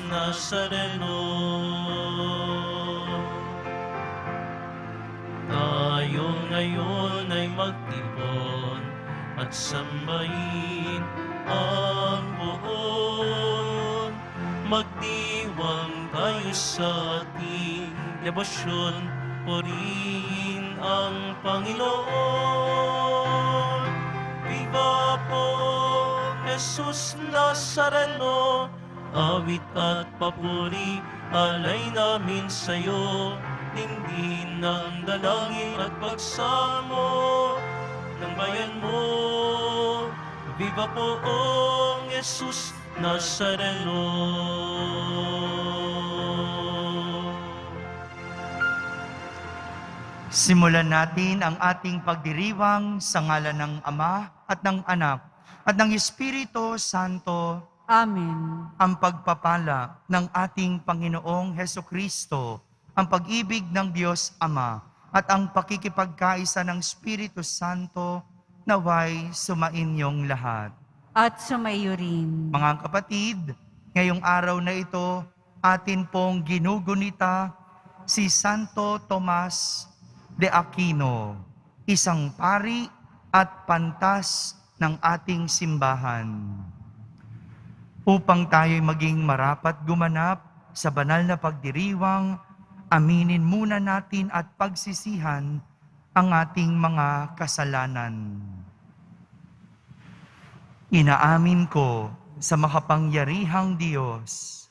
Nazareno. Tayo ngayon ay magtipon at sambahin ang buon. Magdiwang tayo sa ating debosyon, purihin ang Panginoon. Viva po, Jesus Nazareno, awit at papuri, alay namin sa'yo. Tindig ng dalangin at pagsamo ng bayan mo. Viva poong Jesus Nazareno. Simulan natin ang ating pagdiriwang sa ngalan ng Ama at ng Anak at ng Espiritu Santo. Amen. Ang pagpapala ng ating Panginoong Hesukristo, ang pag-ibig ng Diyos Ama, at ang pakikipagkaisa ng Espiritu Santo, naway sumainyong lahat. At sumayo rin. Mga kapatid, ngayong araw na ito, atin pong ginugunita si Santo Tomas de Aquino, isang pari at pantas ng ating simbahan. Upang tayo'y maging marapat gumanap sa banal na pagdiriwang, aminin muna natin at pagsisihan ang ating mga kasalanan. Inaamin ko sa makapangyarihang Diyos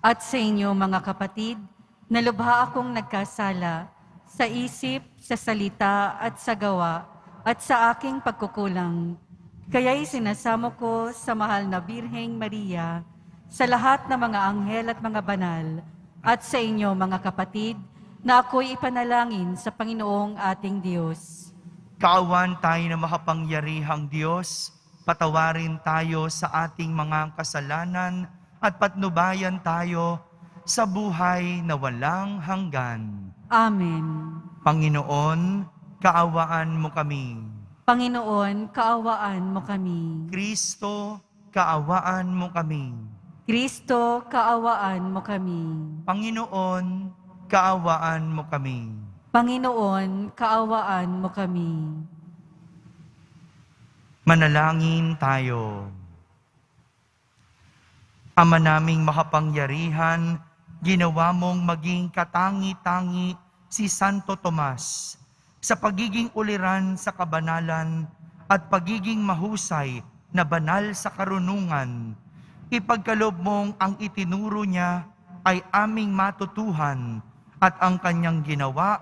At sa inyo mga kapatid, na lubha akong nagkasala sa isip, sa salita at sa gawa at sa aking pagkukulang. Kaya'y sinasamo ko sa mahal na Birheng Maria, sa lahat ng mga anghel at mga banal, at sa inyo mga kapatid, na ako'y ipanalangin sa Panginoong ating Diyos. Kaawan tayo na makapangyarihang Diyos, patawarin tayo sa ating mga kasalanan at patnubayan tayo sa buhay na walang hanggan. Amen. Panginoon, kaawaan mo kami. Panginoon, kaawaan mo kami. Kristo, kaawaan mo kami. Kristo, kaawaan mo kami. Panginoon, kaawaan mo kami. Panginoon, kaawaan mo kami. Manalangin tayo. Ama naming makapangyarihan, ginawa mong maging katangi-tangi si Santo Tomas sa pagiging uliran sa kabanalan at pagiging mahusay na banal sa karunungan. Ipagkaloob mong ang itinuro niya ay aming matutuhan at ang kanyang ginawa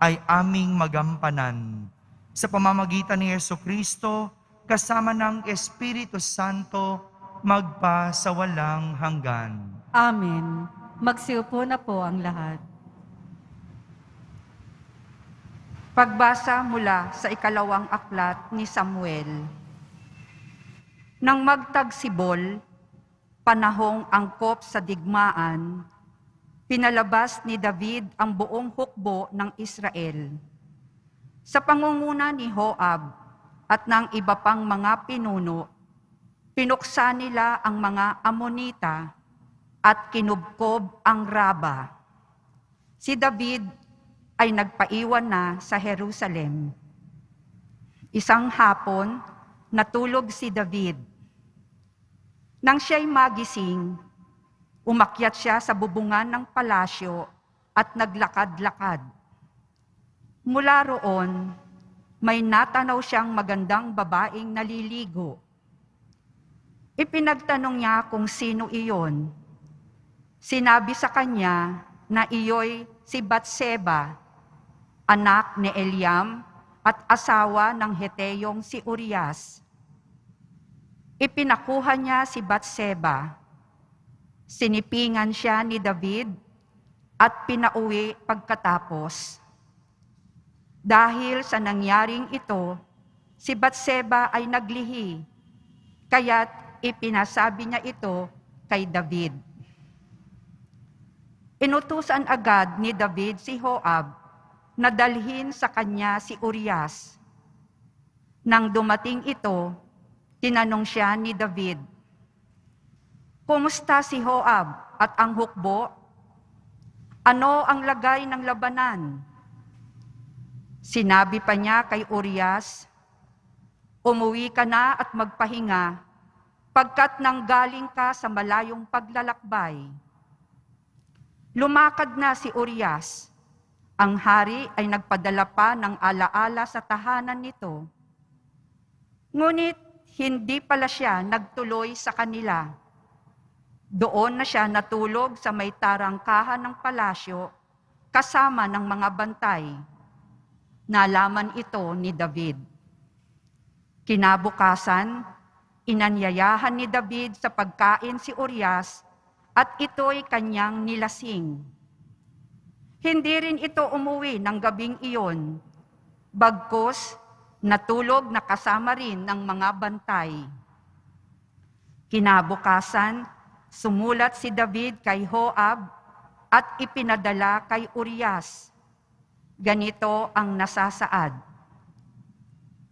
ay aming magampanan. Sa pamamagitan ni Jesucristo, kasama ng Espiritu Santo, magpa sa walang hanggan. Amen. Magsiupo na po ang lahat. Pagbasa mula sa ikalawang aklat ni Samuel. Nang magtagsibol, panahong angkop sa digmaan, pinalabas ni David ang buong hukbo ng Israel. Sa pangunguna ni Joab at ng iba pang mga pinuno, pinuksa nila ang mga Amonita at kinubkob ang Raba. Si David ay nagpaiwan na sa Jerusalem. Isang hapon, natulog si David. Nang siya'y magising, umakyat siya sa bubungan ng palasyo at naglakad-lakad. Mula roon, may natanaw siyang magandang babaeng naliligo. Ipinagtanong niya kung sino iyon. Sinabi sa kanya na iyo'y si Batseba, anak ni Eliam at asawa ng Heteyong si Urias. Ipinakuha niya si Batseba. Sinipingan siya ni David at pinauwi pagkatapos. Dahil sa nangyaring ito, si Batseba ay naglihi, kaya't ipinasabi niya ito kay David. Inutusan agad ni David si Joab na dalhin sa kanya si Urias. Nang dumating ito, tinanong siya ni David, "Kumusta si Joab at ang hukbo? Ano ang lagay ng labanan? Sinabi pa niya kay Urias, umuwi ka na at magpahinga, pagkat nanggaling ka sa malayong paglalakbay. Lumakad na si Urias. Ang hari ay nagpadala pa ng alaala sa tahanan nito. Ngunit hindi pala siya nagtuloy sa kanila. Doon na siya natulog sa may tarangkahan ng palasyo kasama ng mga bantay. Nalaman ito ni David. Kinabukasan, inanyayahan ni David sa pagkain si Urias at ito'y kanyang nilasing. Hindi rin ito umuwi ng gabing iyon, bagkus natulog na kasama rin ng mga bantay. Kinabukasan, sumulat si David kay Joab at ipinadala kay Urias. Ganito ang nasasaad.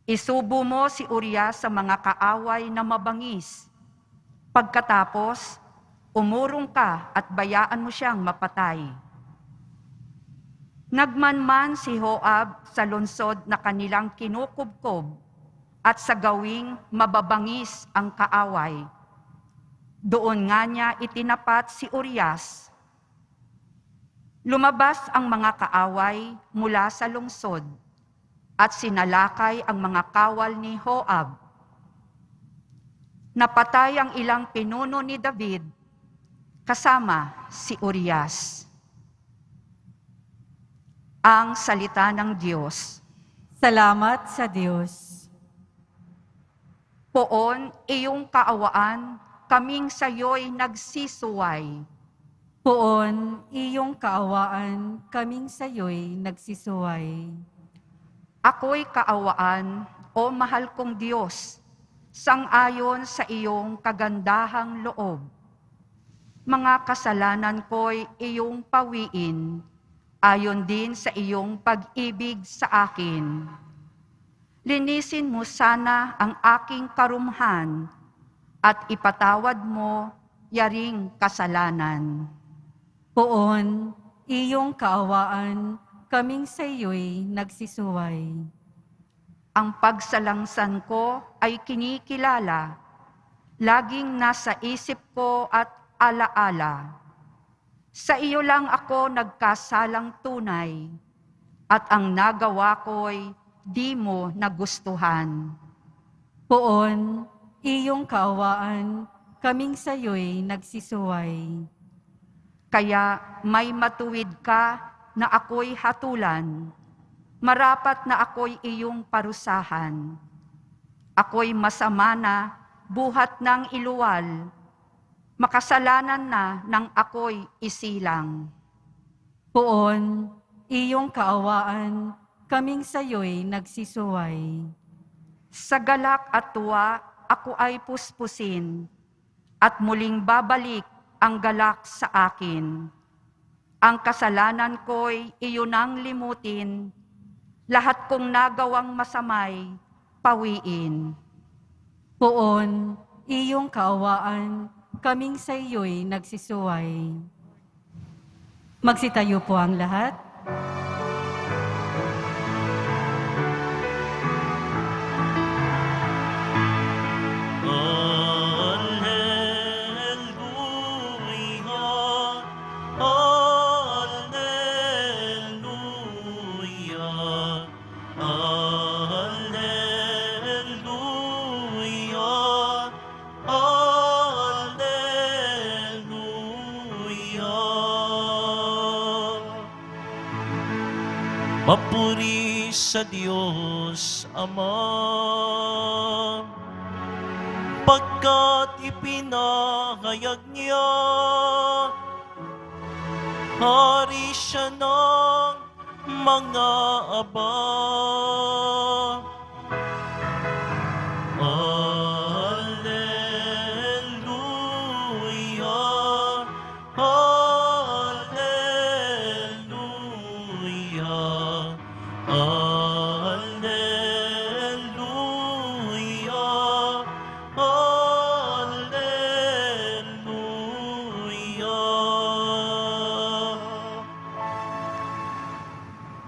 Isubo mo si Urias sa mga kaaway na mabangis. Pagkatapos, umurong ka at bayaan mo siyang mapatay. Nagmanman si Joab sa lungsod na kanilang kinukubkob at sa gawing mababangis ang kaaway. Doon nga niya itinapat si Urias. Lumabas ang mga kaaway mula sa lungsod at sinalakay ang mga kawal ni Joab. Napatay ang ilang pinuno ni David kasama si Urias. Ang salita ng Diyos. Salamat sa Diyos. Poon iyong kaawaan, kaming sayo'y nagsisuway. Poon, iyong kaawaan, kaming sayo'y nagsisuway. Ako'y kaawaan, o mahal kong Diyos, sang-ayon sa iyong kagandahang loob. Mga kasalanan ko'y iyong pawiin, ayon din sa iyong pag-ibig sa akin. Linisin mo sana ang aking karumhan at ipatawad mo yaring kasalanan. Poon, iyong kaawaan, kaming sa iyo'y nagsisuway. Ang pagsalangsan ko ay kinikilala, laging nasa isip ko at alaala. Sa iyo lang ako nagkasalang tunay, at ang nagawa ko'y di mo nagustuhan. Poon, iyong kaawaan, kaming sa iyo'y nagsisuway. Kaya may matuwid ka na ako'y hatulan, marapat na ako'y iyong parusahan. Ako'y masama na, buhat ng iluwal, makasalanan na nang ako'y isilang. Poon, iyong kaawaan, kaming sa iyo'y nagsisuway. Sa galak at tuwa, ako ay puspusin, at muling babalik ang galak sa akin. Ang kasalanan ko'y iyon ang limutin, lahat kong nagawang masamay, pawiin. Poon, iyong kaawaan, kaming sa iyo'y nagsisuway. Magsitayo po ang lahat. Papuri sa Diyos Ama, pagkat ipinahayag niya, hari siya ng mga aba.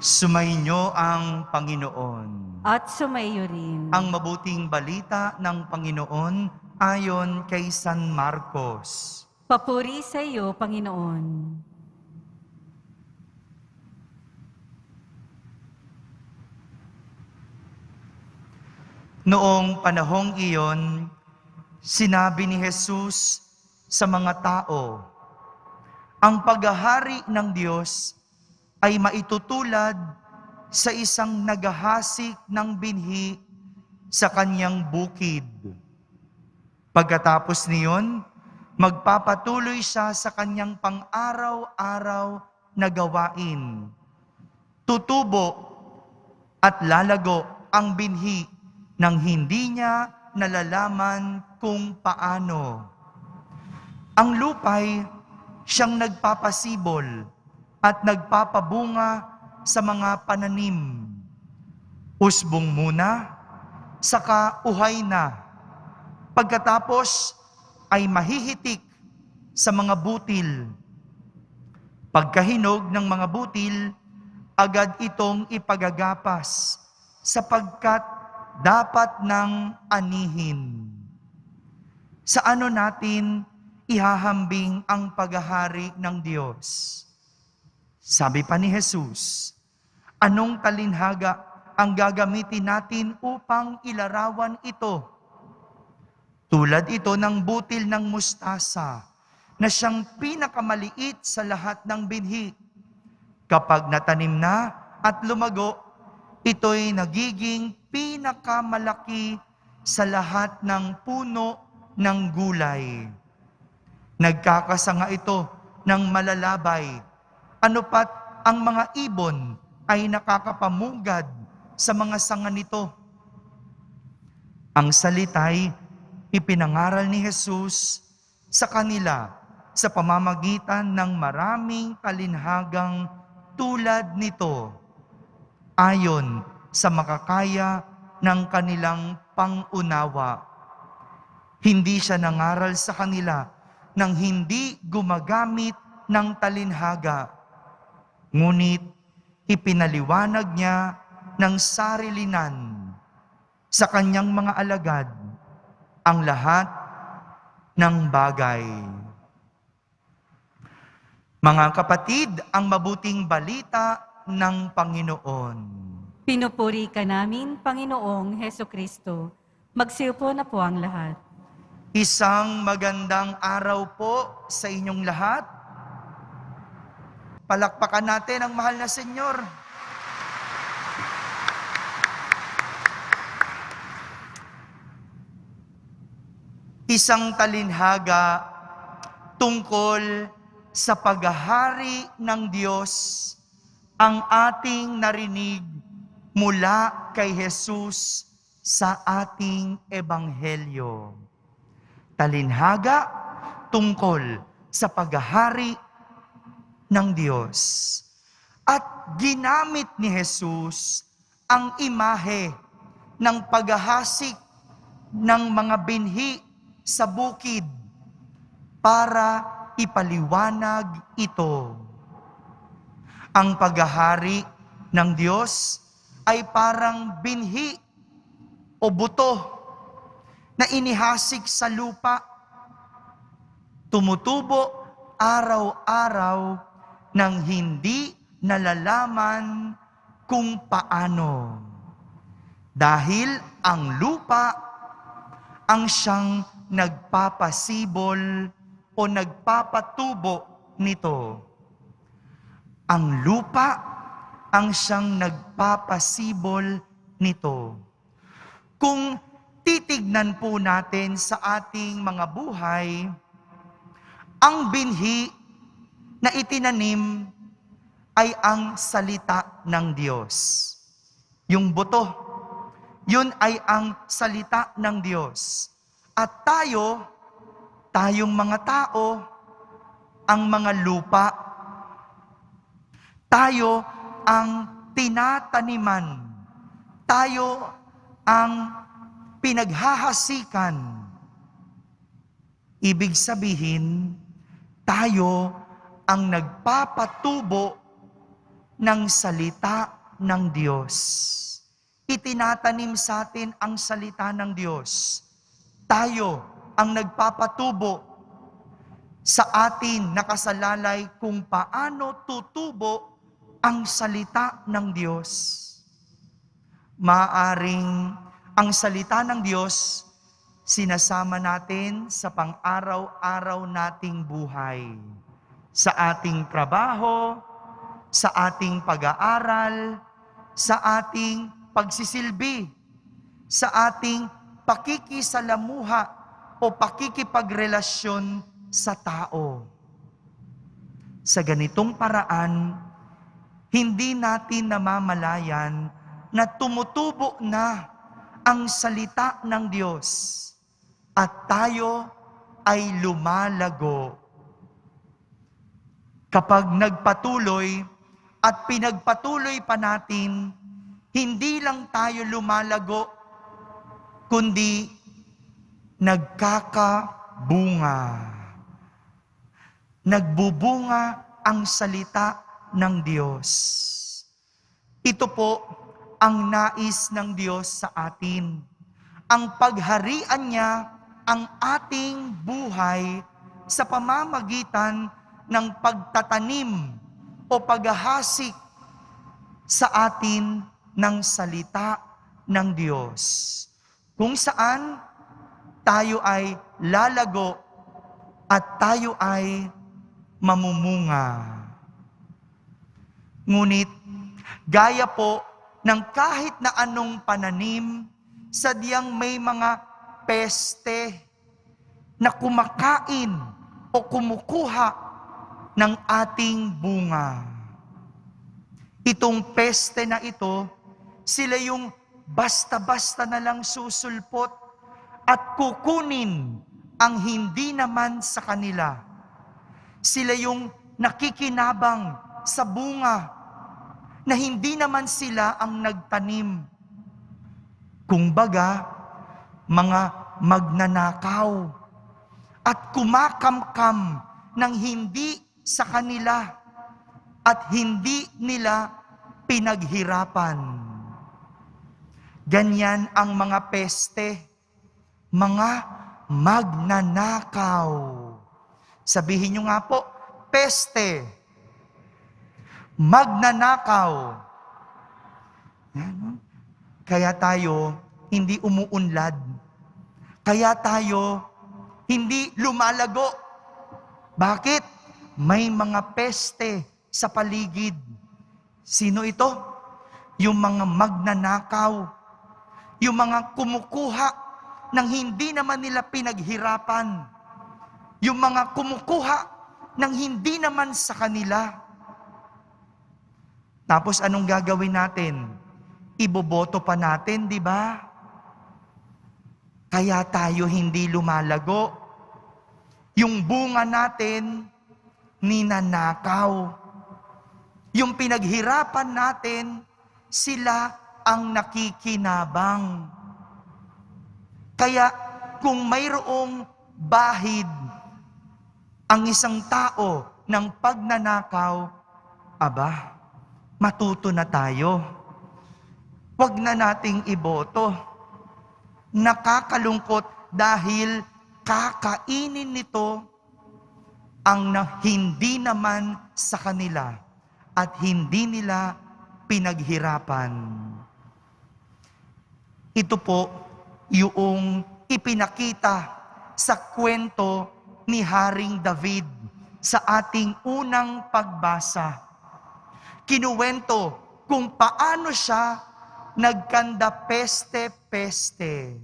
Sumainyo ang Panginoon. At sumaiyo rin. Ang mabuting balita ng Panginoon ayon kay San Marcos. Papuri sa iyo, Panginoon. Noong panahong iyon, sinabi ni Jesus sa mga tao, ang paghahari ng Diyos ay maitutulad sa isang naghahasik ng binhi sa kanyang bukid. Pagkatapos niyon, magpapatuloy siya sa kanyang pang-araw-araw na gawain. Tutubo at lalago ang binhi nang hindi niya nalalaman kung paano. Ang lupay siyang nagpapasibol at nagpapabunga sa mga pananim. Usbong muna, saka uhay na. Pagkatapos ay mahihitik sa mga butil. Pagkahinog ng mga butil, agad itong ipagagapas sapagkat dapat nang anihin. Sa ano natin ihahambing ang paghahari ng Diyos? Sabi pa ni Jesus, anong talinhaga ang gagamitin natin upang ilarawan ito? Tulad ito ng butil ng mustasa na siyang pinakamaliit sa lahat ng binhi. Kapag natanim na at lumago, ito'y nagiging pinakamalaki sa lahat ng puno ng gulay. Nagkakasanga ito ng malalabay. Ano pat ang mga ibon ay nakakapamugad sa mga sanga nito. Ang salita'y ipinangaral ni Jesus sa kanila sa pamamagitan ng maraming talinhagang tulad nito, ayon sa makakaya ng kanilang pangunawa. Hindi siya nangaral sa kanila nang hindi gumagamit ng talinhaga. Ngunit ipinaliwanag niya ng sarilinan sa kanyang mga alagad ang lahat ng bagay. Mga kapatid, ang mabuting balita ng Panginoon. Pinupuri ka namin, Panginoong Hesukristo. Magsiupo na po ang lahat. Isang magandang araw po sa inyong lahat. Palakpakan natin ang mahal na Senyor. Isang talinhaga tungkol sa paghahari ng Diyos ang ating narinig mula kay Jesus sa ating ebanghelyo. Talinhaga tungkol sa paghahari ng Diyos. At ginamit ni Jesus ang imahe ng paghahasik ng mga binhi sa bukid para ipaliwanag ito. Ang paghahari ng Diyos ay parang binhi o buto na inihasik sa lupa, tumutubo araw-araw nang hindi nalalaman kung paano. Dahil ang lupa ang siyang nagpapasibol o nagpapatubo nito. Ang lupa ang siyang nagpapasibol nito. Kung titignan po natin sa ating mga buhay, ang binhi na itinanim ay ang salita ng Diyos. Yung buto, yun ay ang salita ng Diyos. At tayong mga tao, ang mga lupa, tayo ang tinataniman, tayo ang pinaghahasikan. Ibig sabihin, tayo ang nagpapatubo ng salita ng Diyos. Itinatanim sa atin ang salita ng Diyos. Tayo ang nagpapatubo sa atin nakasalalay kung paano tutubo ang salita ng Diyos. Maaring ang salita ng Diyos sinasama natin sa pang-araw-araw nating buhay. Sa ating trabaho, sa ating pag-aaral, sa ating pagsisilbi, sa ating pakikisalamuha o pakikipagrelasyon sa tao. Sa ganitong paraan, hindi natin namamalayan na tumutubo na ang salita ng Diyos at tayo ay lumalago. Kapag nagpatuloy at pinagpatuloy pa natin, hindi lang tayo lumalago, kundi nagkakabunga. Nagbubunga ang salita ng Diyos. Ito po ang nais ng Diyos sa atin. Ang pagharian niya ang ating buhay sa pamamagitan ng pagtatanim o paghahasik sa atin ng salita ng Diyos. Kung saan tayo ay lalago at tayo ay mamumunga. Ngunit, gaya po ng kahit na anong pananim, sadyang may mga peste na kumakain o kumukuha ng ating bunga. Itong peste na ito, sila yung basta-basta na lang susulpot at kukunin ang hindi naman sa kanila. Sila yung nakikinabang sa bunga na hindi naman sila ang nagtanim. Kumbaga, mga magnanakaw at kumakamkam ng hindi sa kanila at hindi nila pinaghirapan. Ganyan ang mga peste, mga magnanakaw. Sabihin nyo nga po, peste, magnanakaw. Kaya tayo hindi umuunlad. Kaya tayo hindi lumalago. Bakit? May mga peste sa paligid. Sino ito? Yung mga magnanakaw. Yung mga kumukuha ng hindi naman nila pinaghirapan. Yung mga kumukuha ng hindi naman sa kanila. Tapos anong gagawin natin? Iboboto pa natin, di ba? Kaya tayo hindi lumalago. Yung bunga natin, ninanakaw. Yung pinaghirapan natin, sila ang nakikinabang. Kaya kung mayroong bahid ang isang tao ng pagnanakaw, aba, matuto na tayo. Huwag na nating iboto. Nakakalungkot dahil kakainin nito ang hindi naman sa kanila at hindi nila pinaghirapan. Ito po yung ipinakita sa kwento ni Haring David sa ating unang pagbasa. Kinuwento kung paano siya nagkanda peste-peste.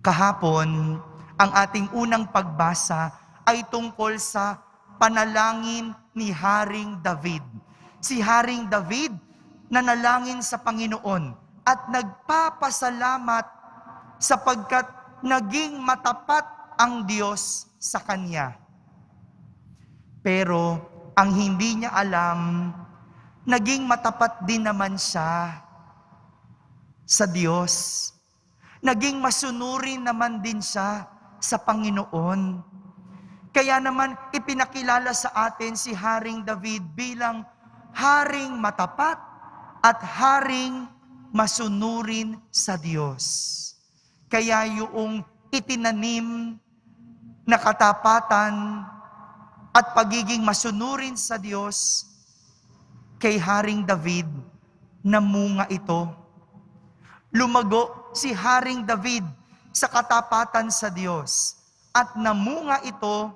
Kahapon, ang ating unang pagbasa ay tungkol sa panalangin ni Haring David. Si Haring David nanalangin sa Panginoon at nagpapasalamat sapagkat naging matapat ang Diyos sa kanya. Pero ang hindi niya alam, naging matapat din naman siya sa Diyos. Naging masunurin naman din siya sa Panginoon. Kaya naman ipinakilala sa atin si Haring David bilang haring matapat at haring masunurin sa Diyos. Kaya yung itinanim na katapatan at pagiging masunurin sa Diyos kay Haring David, namunga ito. Lumago si Haring David sa katapatan sa Diyos at namunga ito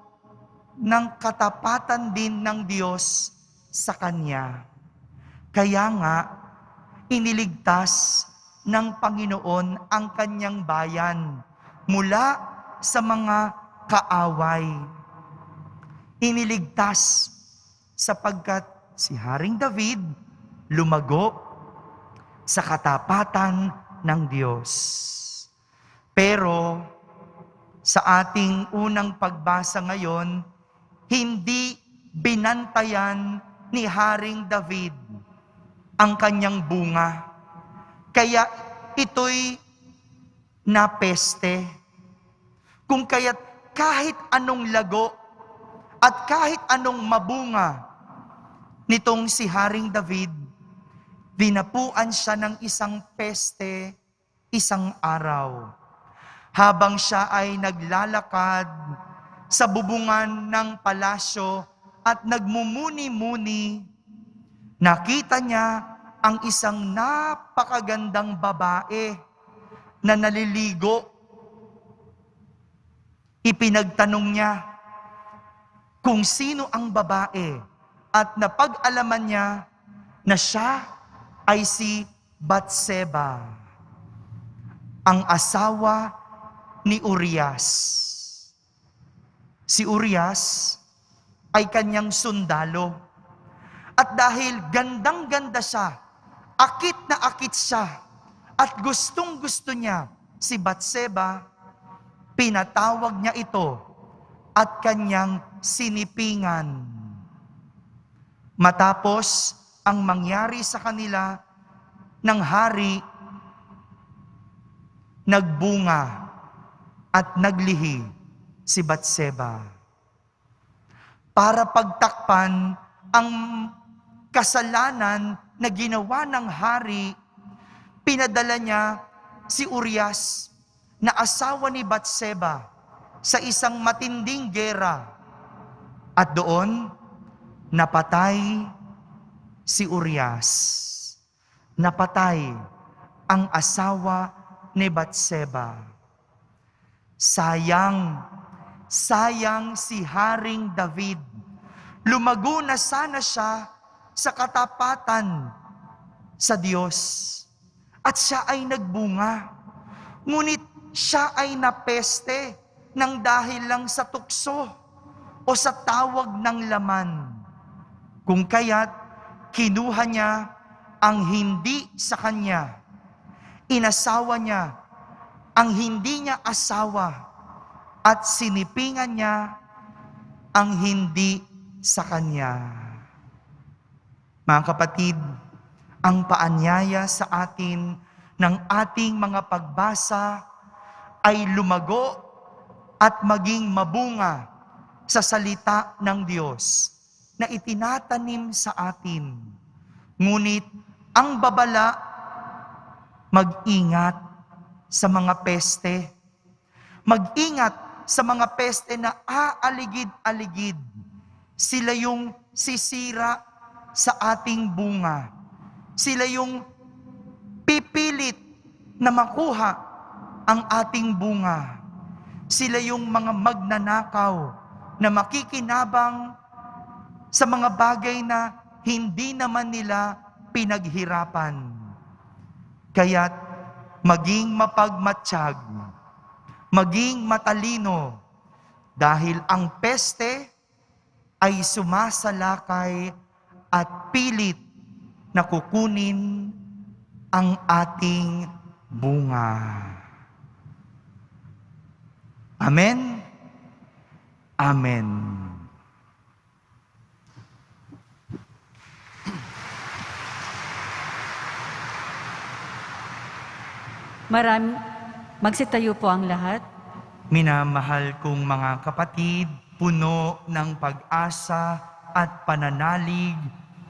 ng katapatan din ng Diyos sa kanya. Kaya nga, iniligtas ng Panginoon ang kanyang bayan mula sa mga kaaway. Iniligtas sapagkat si Haring David lumago sa katapatan ng Diyos. Pero sa ating unang pagbasa ngayon, hindi binantayan ni Haring David ang kanyang bunga. Kaya ito'y napeste. Kung kaya't kahit anong lago at kahit anong mabunga nitong si Haring David, dinapuan siya ng isang peste, isang araw. Habang siya ay naglalakad sa bubungan ng palasyo at nagmumuni-muni, nakita niya ang isang napakagandang babae na naliligo. Ipinagtanong niya kung sino ang babae at napag-alaman niya na siya ay si Batseba, ang asawa ni Urias. Si Urias ay kanyang sundalo. At dahil gandang-ganda siya, akit na akit siya, at gustong-gusto niya si Batseba, pinatawag niya ito at kanyang sinipingan. Matapos ang mangyari sa kanila ng hari, nagbunga at naglihi si Batseba. Para pagtakpan ang kasalanan na ginawa ng hari, pinadala niya si Urias na asawa ni Batseba sa isang matinding gera. At doon, napatay si Urias. Napatay ang asawa ni Batseba. Sayang si Haring David. Lumago na sana siya sa katapatan sa Diyos. At siya ay nagbunga. Ngunit siya ay napeste nang dahil lang sa tukso o sa tawag ng laman. Kung kaya't kinuha niya ang hindi sa kanya. Inasawa niya ang hindi niya asawa at sinipingan niya ang hindi sa kanya. Mga kapatid, ang paanyaya sa atin ng ating mga pagbasa ay lumago at maging mabunga sa salita ng Diyos na itinatanim sa atin. Ngunit ang babala, mag-ingat sa mga peste. Mag-ingat sa mga peste na aaligid-aligid. Sila yung sisira sa ating bunga. Sila yung pipilit na makuha ang ating bunga. Sila yung mga magnanakaw na makikinabang sa mga bagay na hindi naman nila pinaghirapan. Kaya't maging mapagmatsyag, maging matalino, dahil ang peste ay sumasalakay at pilit na kukunin ang ating bunga. Amen? Amen. Magsitayo po ang lahat. Minamahal kong mga kapatid, puno ng pag-asa at pananalig,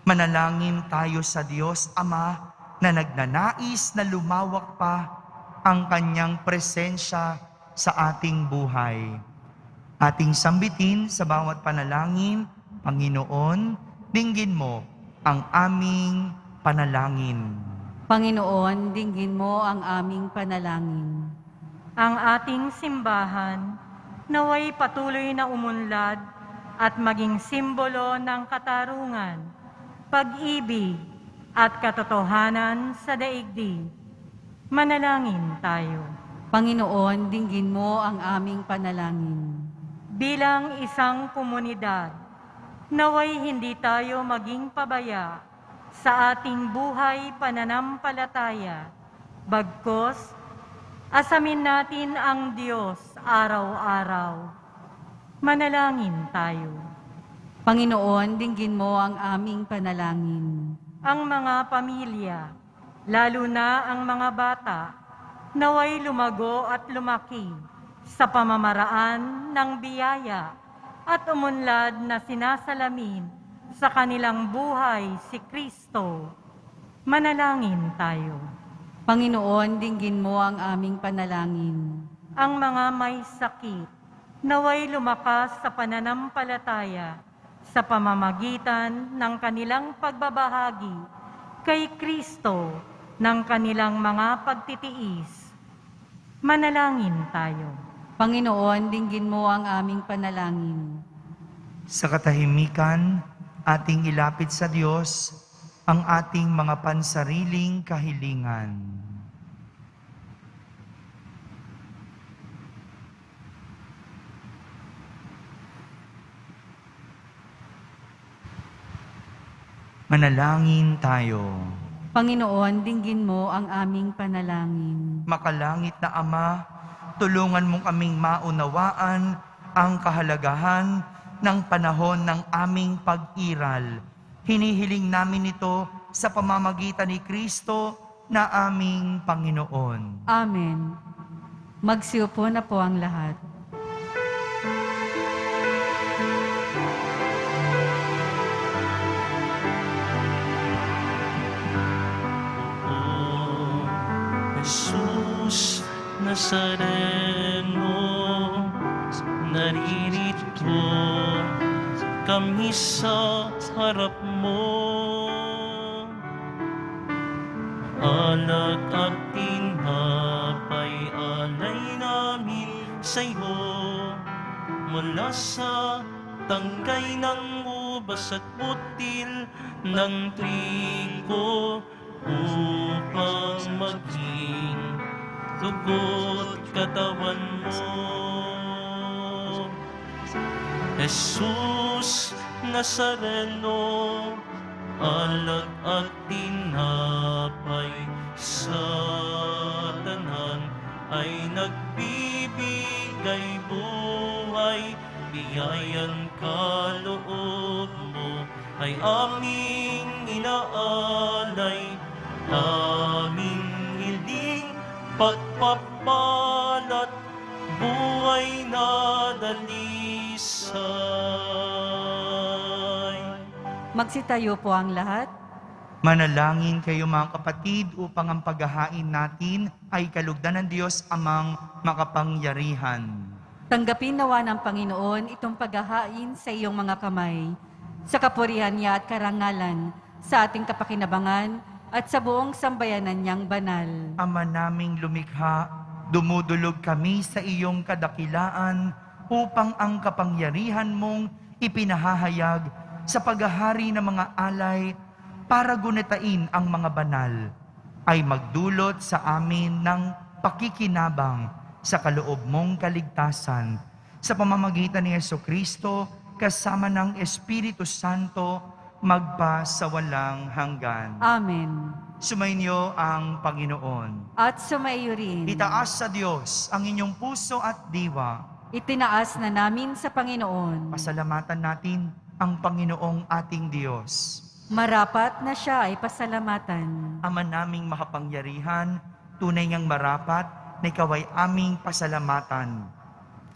Manalangin tayo sa Diyos Ama na nagnanais na lumawak pa ang kanyang presensya sa ating buhay. Ating sambitin sa bawat panalangin, Panginoon, dinggin mo ang aming panalangin. Panginoon, dinggin mo ang aming panalangin. Ang ating simbahan naway patuloy na umunlad at maging simbolo ng katarungan, pag-ibig at katotohanan sa daigdig. Manalangin tayo. Panginoon, dinggin mo ang aming panalangin. Bilang isang komunidad, naway hindi tayo maging pabaya sa ating buhay pananampalataya. Bagkus, asamin natin ang Diyos araw-araw. Manalangin tayo. Panginoon, dinggin mo ang aming panalangin. Ang mga pamilya, lalo na ang mga bata, naway lumago at lumaki sa pamamaraan ng biyaya at umunlad na sinasalamin sa kanilang buhay si Kristo. Manalangin tayo. Panginoon, dinggin mo ang aming panalangin. Ang mga may sakit, naway lumakas sa pananampalataya sa pamamagitan ng kanilang pagbabahagi kay Kristo ng kanilang mga pagtitiis. Manalangin tayo. Panginoon, dinggin mo ang aming panalangin. Sa katahimikan, ating ilapit sa Diyos ang ating mga pansariling kahilingan. Manalangin tayo. Panginoon, dinggin mo ang aming panalangin. Makalangit na Ama, tulungan mong kaming maunawaan ang kahalagahan ng panahon ng aming pag-iral. Hinihiling namin ito sa pamamagitan ni Kristo na aming Panginoon. Amen. Magsiupo na po ang lahat. Jesus Nazareno, naririto kami sa harap mo. Alak at tinapay alay namin sa'yo, mula sa tangkay ng ubas at butil ng trigo, upang maging dugo't katawan mo. Jesus Nazareno, alak at tinapay sa tanan ay nagbibigay buhay, biyayan kaloob mo ay aming inaalay, aming hinding pagpapalat, buhay na dalisay. Magsitayo po ang lahat. Manalangin kayo mga kapatid upang ang paghahain natin ay kalugdan ng Diyos Amang makapangyarihan. Tanggapin nawa ng Panginoon itong paghahain sa iyong mga kamay, sa kapurihan niya at karangalan, sa ating kapakinabangan at sa buong sambayanan niyang banal. Ama naming lumikha, dumudulog kami sa iyong kadakilaan upang ang kapangyarihan mong ipinahahayag sa paghahari ng mga alay para gunitain ang mga banal, ay magdulot sa amin ng pakikinabang sa kaloob mong kaligtasan sa pamamagitan ni Jesucristo kasama ng Espiritu Santo magpa sa walang hanggan. Amen. Sumainyo ang Panginoon. At sumaiyo rin. Itaas sa Diyos ang inyong puso at diwa. Itinaas na namin sa Panginoon. Pasalamatan natin ang Panginoong ating Diyos. Marapat na siya ay pasalamatan. Ama naming makapangyarihan, tunay ngang marapat na ikaw ay aming pasalamatan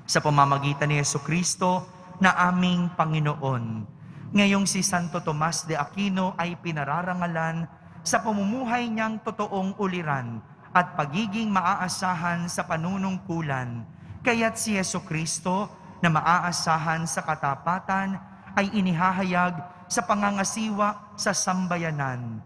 sa pamamagitan ni Jesucristo na aming Panginoon. Ngayong si Santo Tomas de Aquino ay pinararangalan sa pamumuhay niyang totoong uliran at pagiging maaasahan sa panunungkulan. Kaya't si Jesucristo na maaasahan sa katapatan ay inihahayag sa pangangasiwa sa sambayanan.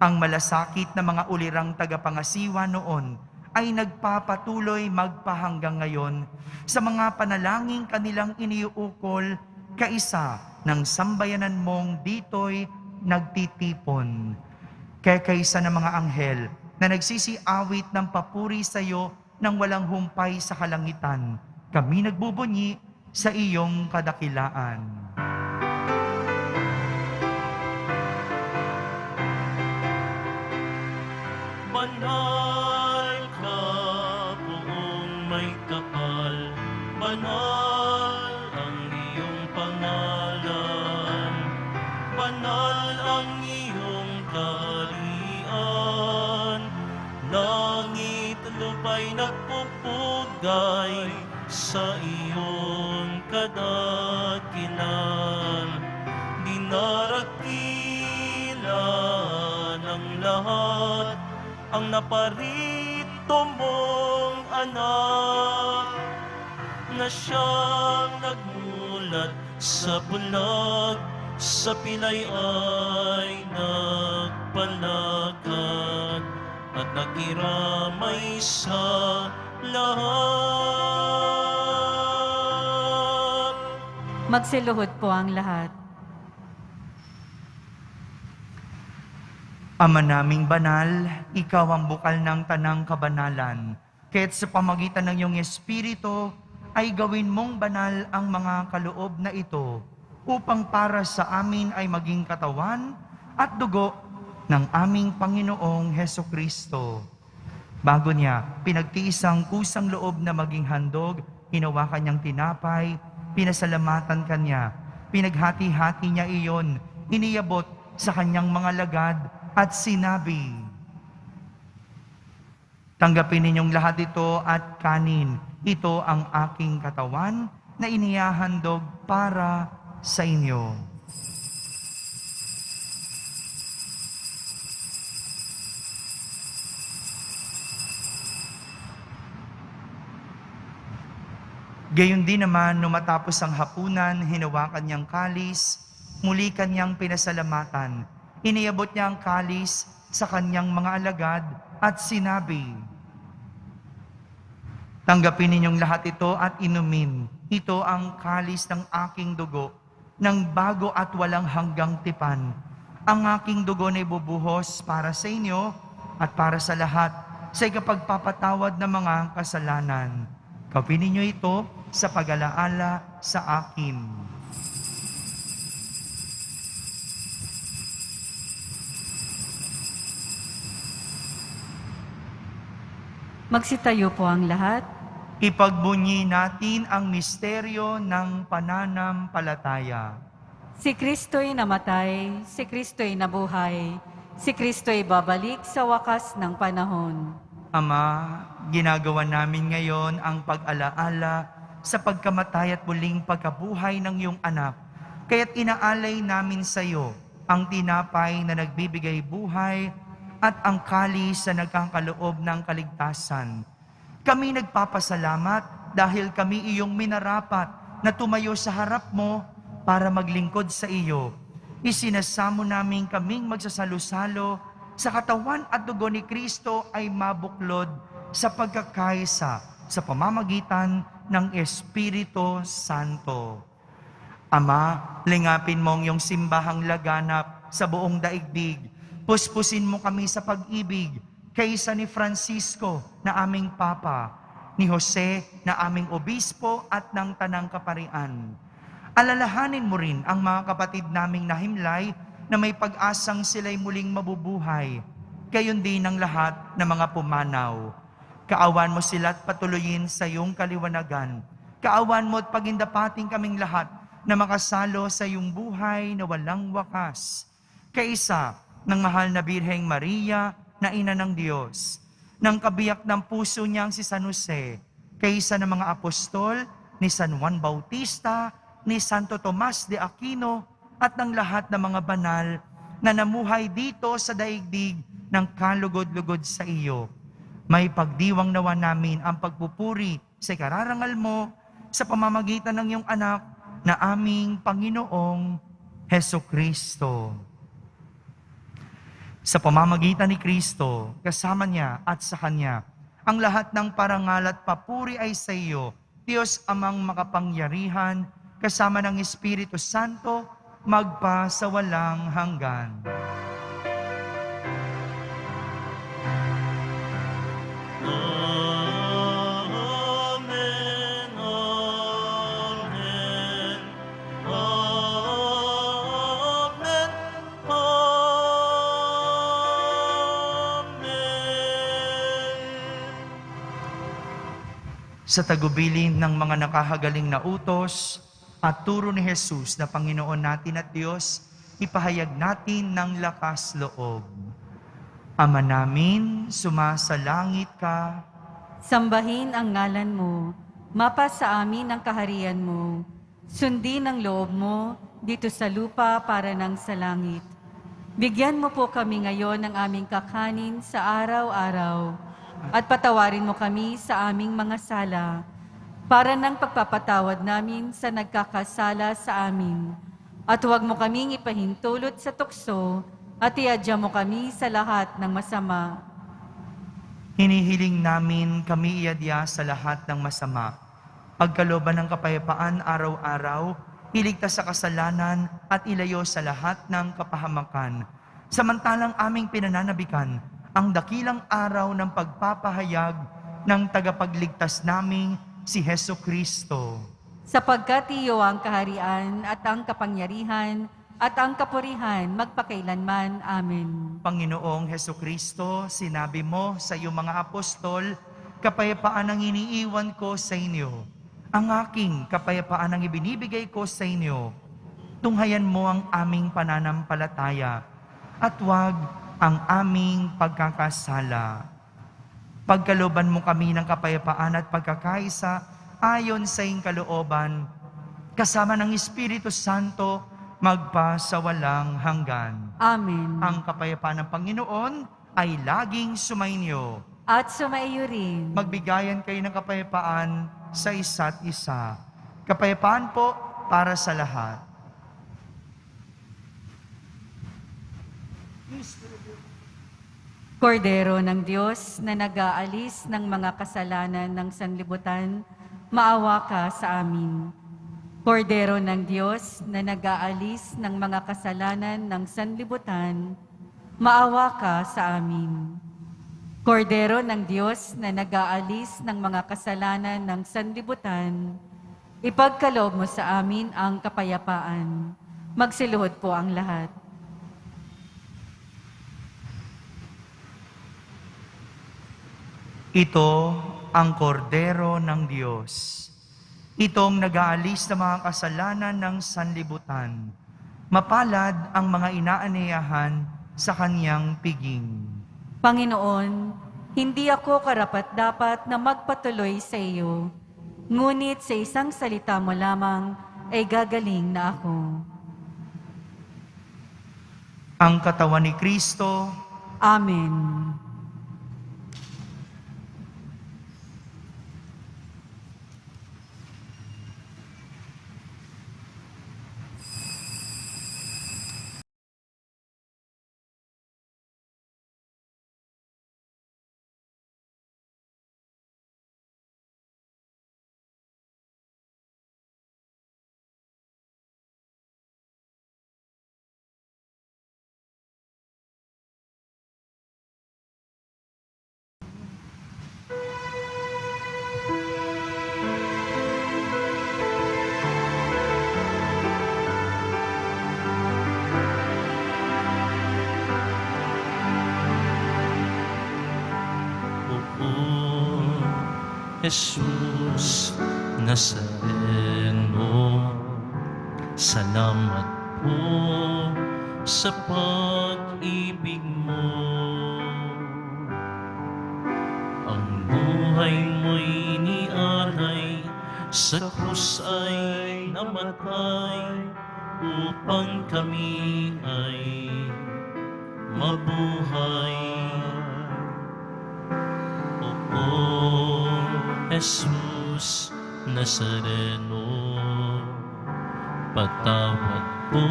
Ang malasakit na mga ulirang tagapangasiwa noon ay nagpapatuloy magpahanggang ngayon sa mga panalangin kanilang iniuukol kaisa ng sambayanan mong dito'y nagtitipon. Kaya kaisa ng mga anghel na nagsisiawit ng papuri sa iyo nang walang humpay sa kalangitan, kami nagbubunyi sa iyong kadakilaan. Banal ka, buong may kapal, banal ang iyong pangalan, banal ang iyong kaharian, langit lupa'y nagpupugay sa iyong kadakilan, dinarakilan ang lahat, ang naparito mong anak, na siyang nagmulat sa bulag, sa pilay ay nagpalakad, at nakiramay sa lahat. Magsiluhod po ang lahat. Ama naming banal, ikaw ang bukal ng tanang kabanalan. Kaya't sa pamagitan ng iyong Espiritu, ay gawin mong banal ang mga kaloob na ito, upang para sa amin ay maging katawan at dugo ng aming Panginoong Hesukristo. Bago niya, pinagtiisang kusang loob na maging handog, hinawakan niyang tinapay, pinasalamatan kanya, pinaghati-hati niya iyon, iniyabot sa kanyang mga lagad, at sinabi, tanggapin ninyong lahat ito at kanin. Ito ang aking katawan na inihahandog para sa inyo. Gayon din naman, nung matapos ang hapunan, hinawakan niyang kalis, muli kanyang pinasalamatan. Iniabot niya ang kalis sa kanyang mga alagad at sinabi, tanggapin ninyong lahat ito at inumin. Ito ang kalis ng aking dugo, ng bago at walang hanggang tipan. Ang aking dugo na ibubuhos para sa inyo at para sa lahat sa ikapagpapatawad ng mga kasalanan. Gawin ninyo ito sa pag-alaala sa akin. Magsitayo po ang lahat. Ipagbunyi natin ang misteryo ng pananampalataya. Si Kristo'y namatay, si Kristo'y nabuhay, si Kristo'y babalik sa wakas ng panahon. Ama, ginagawa namin ngayon ang pag-alaala sa pagkamatay at muling pagkabuhay ng iyong anak. Kaya't inaalay namin sa iyo ang tinapay na nagbibigay buhay at ang kalis na nagkakaloob ng kaligtasan. Kami nagpapasalamat dahil kami iyong minarapat na tumayo sa harap mo para maglingkod sa iyo. Isinasamo namin kaming magsasalo-salo sa katawan at dugo ni Kristo ay mabuklod sa pagkakaisa sa pamamagitan ng Espiritu Santo. Ama, lingapin mo ang iyong simbahang laganap sa buong daigdig. Puspusin mo kami sa pag-ibig kaysa ni Francisco na aming Papa, ni Jose na aming Obispo at ng Tanang Kaparian. Alalahanin mo rin ang mga kapatid naming nahimlay na may pag-asang sila'y muling mabubuhay. Gayon din ang lahat ng mga pumanaw. Kaawan mo sila at patuloyin sa iyong kaliwanagan. Kaawan mo at pagindapating kaming lahat na makasalo sa iyong buhay na walang wakas. Kaisa ng mahal na Birheng Maria na Ina ng Diyos, ng kabiyak ng puso niyang si San Jose, kaisa ng mga apostol ni San Juan Bautista, ni Santo Tomas de Aquino, at ng lahat ng mga banal na namuhay dito sa daigdig ng kalugod-lugod sa iyo. May pagdiwang nawa namin ang pagpupuri sa ikararangal mo sa pamamagitan ng iyong anak na aming Panginoong Hesukristo. Sa pamamagitan ni Kristo, kasama niya at sa Kanya, ang lahat ng parangal at papuri ay sa iyo, Diyos amang makapangyarihan, kasama ng Espiritu Santo, magpa sa walang hanggan. Amen, amen, amen, amen. Sa tagubilin ng mga nakahagaling na utos at turo ni Jesus na Panginoon natin at Diyos, ipahayag natin ng lakas loob. Ama namin, sumasalangit ka. Sambahin ang ngalan mo, mapa sa amin ang kaharian mo. Sundin ang loob mo dito sa lupa para ng sa langit. Bigyan mo po kami ngayon ng aming kakanin sa araw-araw at patawarin mo kami sa aming mga sala para ng pagpapatawad namin sa nagkakasala sa amin. At huwag mo kaming ipahintulot sa tukso at iadya mo kami sa lahat ng masama. Hinihiling namin kami iadya sa lahat ng masama. Pagkalooban ng kapayapaan araw-araw, iligtas sa kasalanan at ilayo sa lahat ng kapahamakan. Samantalang aming pinananabikan ang dakilang araw ng pagpapahayag ng tagapagligtas naming si Hesukristo. Sapagkat iyo ang kaharian at ang kapangyarihan at ang kapurihan magpakailanman. Amen. Panginoong Hesukristo, sinabi mo sa iyong mga apostol, kapayapaan ang iniiwan ko sa inyo. Ang aking kapayapaan ang ibinibigay ko sa inyo. Tunghayan mo ang aming pananampalataya at huwag ang aming pagkakasala. Pagkalooban mo kami ng kapayapaan at pagkakaisa ayon sa iyong kalooban, kasama ng Espiritu Santo, magpa sa walang hanggan. Amen. Ang kapayapaan ng Panginoon ay laging sumainyo. At sumaiyo rin. Magbigayan kayo ng kapayapaan sa isa't isa. Kapayapaan po para sa lahat. Kordero ng Diyos na nag-aalis ng mga kasalanan ng sanlibutan, maawa ka sa amin. Kordero ng Diyos na nag-aalis ng mga kasalanan ng sanlibutan, maawa ka sa amin. Kordero ng Diyos na nag-aalis ng mga kasalanan ng sanlibutan, ipagkaloob mo sa amin ang kapayapaan. Magsiluhod po ang lahat. Ito ang kordero ng Diyos. Itong nag-aalis ng mga kasalanan ng sanlibutan. Mapalad ang mga inaaniyahan sa kanyang piging. Panginoon, hindi ako karapat-dapat na magpatuloy sa iyo, ngunit sa isang salita mo lamang ay gagaling na ako. Ang katawan ni Kristo. Amen. Jesus Nazareno, salamat po sa pag-ibig mo. Ang buhay mo'y inialay, sa krus ay namatay, upang kami ay mabuhay. O Jesus Nazareno, patawad po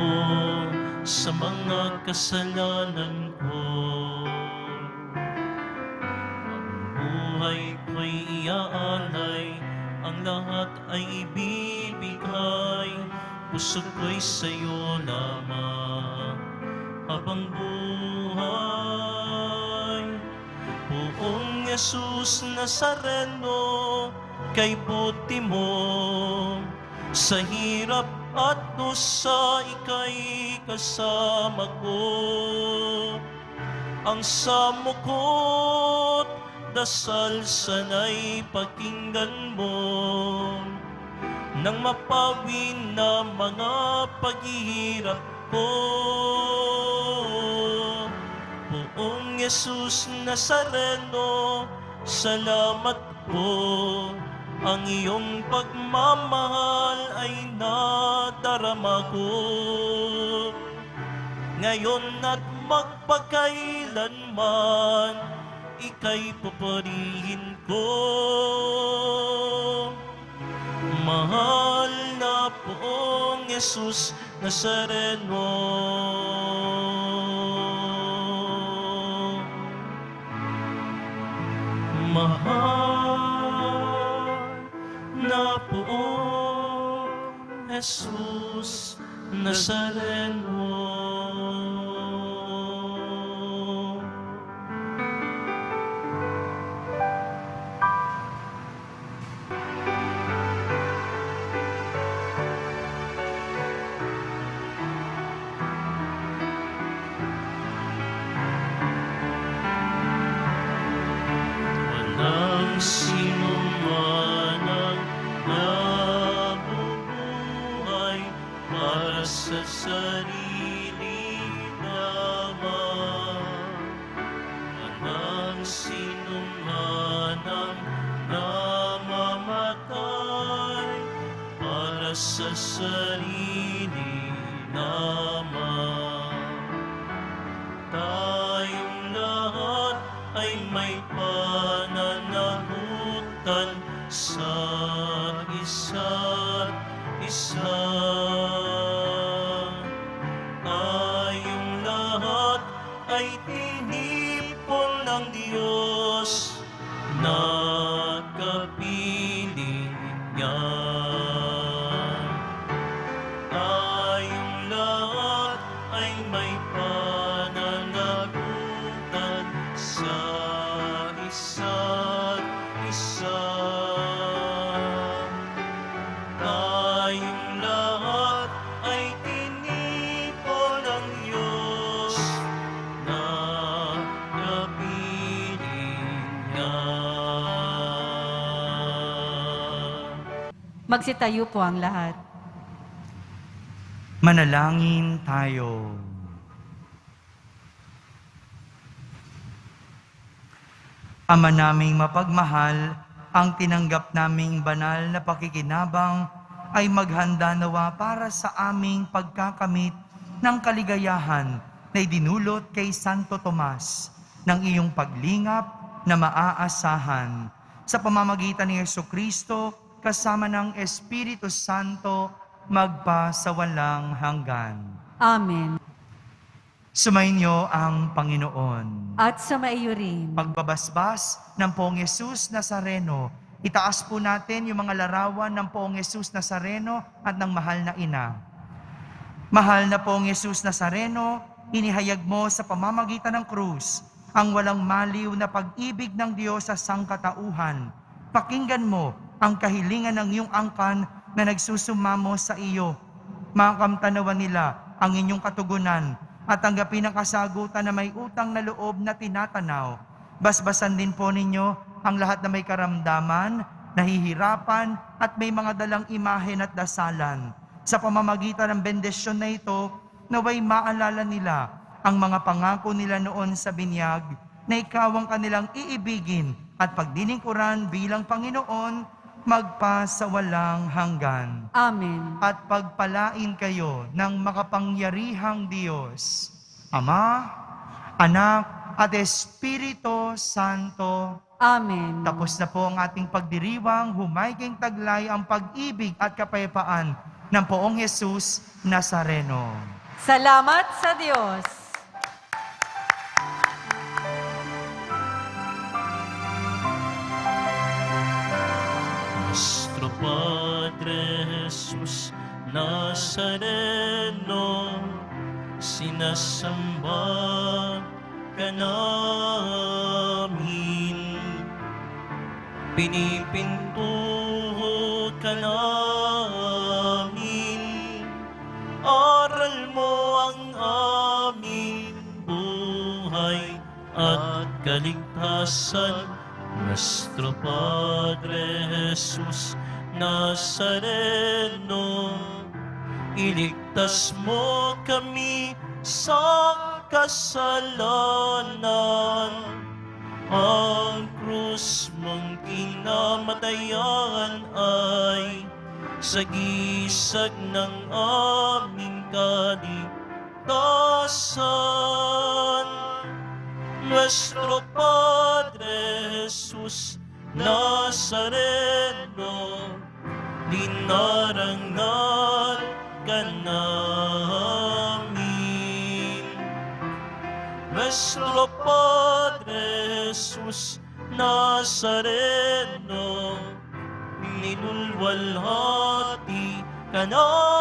sa mga kasalanan ko. Ang buhay ko'y iaalay, ang lahat ay ibibigay. Puso ko'y sa'yo lamang habang buhay. Poong Jesus Nazareno, kay buti mo sa hirap at dusa, ika'y kasama ko. Ang samukot dasal sana'y pakinggan mo, nang mapawi na mga paghihirap ko. Poong Jesus Nazareno, salamat po. Ang iyong pagmamahal ay nadarama ko. Ngayon at magpakailanman, ika'y pupurihin ko. Mahal na Poong Jesus Nazareno, mahal na Poong Jesus Nazareno. Walang sino man ang nabubuhay para sa sarili lamang. Walang sino man ang namamatay para sa sarili lamang. Tayong lahat ay may pananagutan sa isa't isa. Tayong lahat ay tinipon ng Diyos na kapiling niya. Tayong lahat ay may pananagutan sa isa't isa. Tayong lahat ay tinipon ng Diyos na kapiling niya. Magsitayo po ang lahat. Manalangin tayo. Ama naming mapagmahal, ang tinanggap naming banal na pakikinabang ay maghanda nawa para sa aming pagkakamit ng kaligayahan na idinulot kay Santo Tomas ng iyong paglingap na maaasahan. Sa pamamagitan ni Jesucristo, kasama ng Espiritu Santo, magpa sa walang hanggan. Amen. Sumainyo ang Panginoon. At sa maiyo rin. Pagbabasbas ng Poong Jesus Nazareno, itaas po natin yung mga larawan ng Poong Jesus Nazareno at ng mahal na ina. Mahal na Poong Jesus Nazareno, inihayag mo sa pamamagitan ng krus ang walang maliw na pag-ibig ng Diyos sa sangkatauhan. Pakinggan mo ang kahilingan ng iyong angkan na nagsusumamo sa iyo. Makamtanawan nila ang inyong katugunan at tanggapin ang kasagutan na may utang na loob na tinatanaw. Basbasan din po ninyo ang lahat na may karamdaman, nahihirapan at may mga dalang imahen at dasalan. Sa pamamagitan ng bendisyon na ito, naway maalala nila ang mga pangako nila noon sa binyag na ikaw ang kanilang iibigin at pagdilingkuran bilang Panginoon magpa sa walang hanggan. Amen. At pagpalain kayo ng makapangyarihang Diyos, Ama, Anak, at Espiritu Santo. Amen. Tapos na po ang ating pagdiriwang, humayging taglay ang pag-ibig at kapayapaan ng Poong Jesus Nazareno. Salamat sa Diyos. Nuestro Padre Jesus Nazareno, sinasamba ka namin, pinipinto ka namin, aral mo ang aming buhay at kaligtasan. Nuestro Padre Jesus Nazareno, iligtas mo kami sa kasalanan. Ang krus mong kinamatayan ay sagisag ng aming kaligtasan. Nuestro Padre Jesus Nazareno, dinarangal ka namin. Nuestro Padre Jesus Nazareno, nilulwalhati ka namin.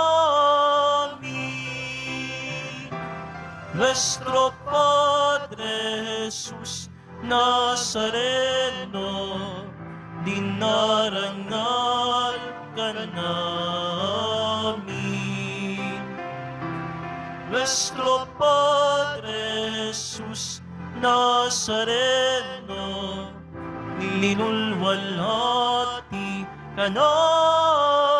Nuestro Padre Jesus Nazareno, dinarangal ka namin. Nuestro Padre Jesus Nazareno, ninulwalhati ka namin.